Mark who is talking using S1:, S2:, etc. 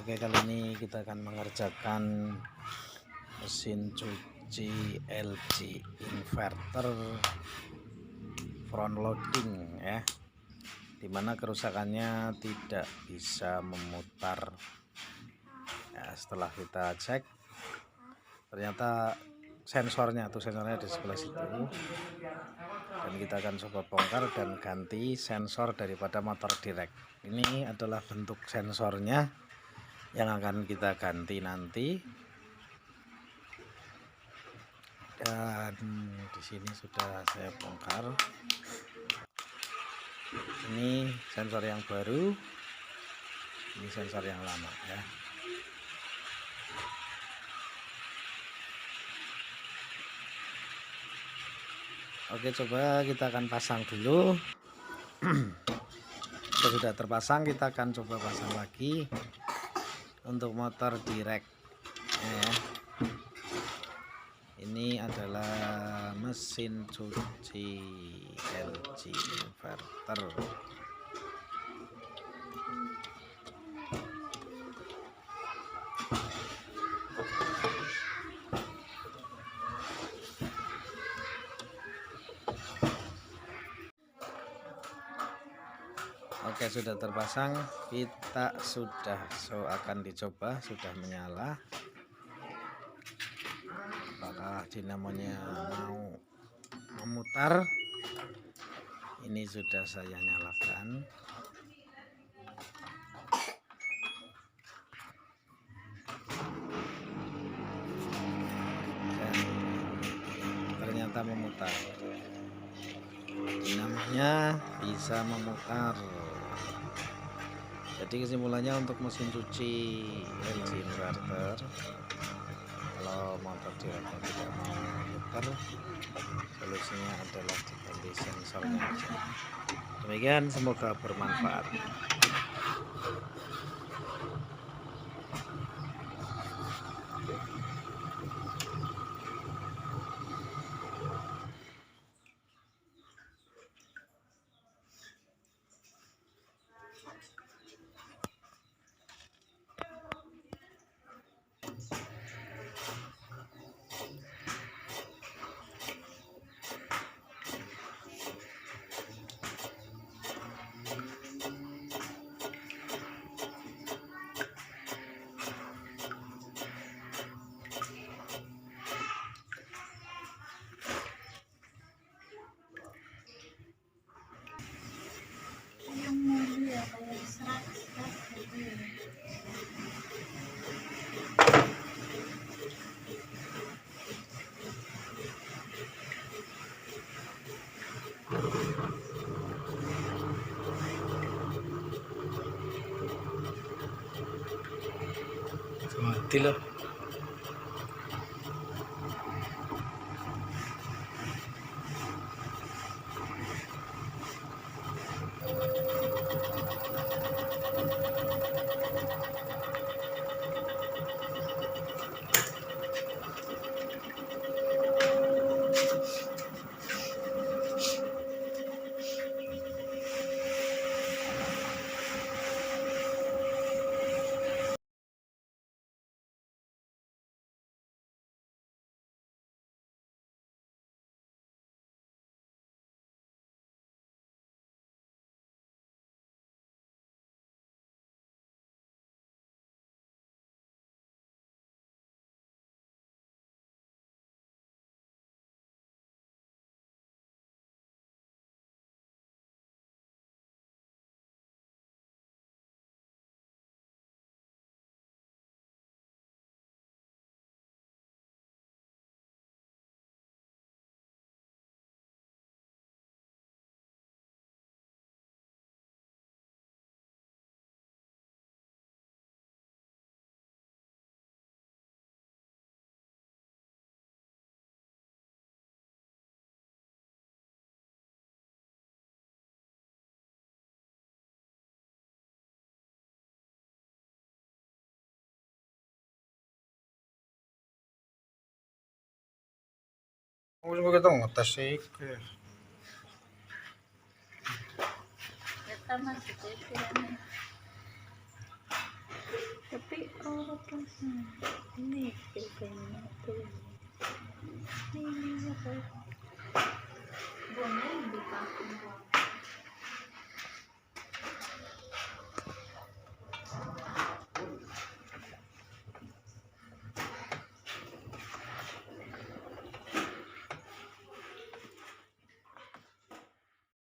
S1: Oke, kali ini kita akan mengerjakan mesin cuci LG inverter front loading ya, dimana kerusakannya tidak bisa memutar ya. Setelah kita cek, ternyata sensornya di sebelah situ, dan kita akan coba bongkar dan ganti sensor daripada motor direct. Ini adalah bentuk sensornya yang akan kita ganti nanti, dan di sini sudah saya bongkar. Ini sensor yang baru, ini sensor yang lama ya. Oke, coba kita akan pasang dulu. Kalau sudah terpasang, kita akan coba pasang lagi untuk motor direct ya. Ini adalah mesin cuci LG inverter. Oke, sudah terpasang, kita sudah akan dicoba, sudah menyala. Apakah dinamonya mau memutar? Ini sudah saya nyalakan. Dan ternyata memutar. Dinamonya bisa memutar. Jadi kesimpulannya untuk mesin cuci LG inverter, kalau motor direknya tidak mau memutar, solusinya adalah diganti sensornya aja. Demikian, semoga bermanfaat. Mati loh. Oh, kita ngetes sih. Tapi
S2: oras na. Iniisip ko na ito. Hindi ako. Buwan na, hindi pa ako.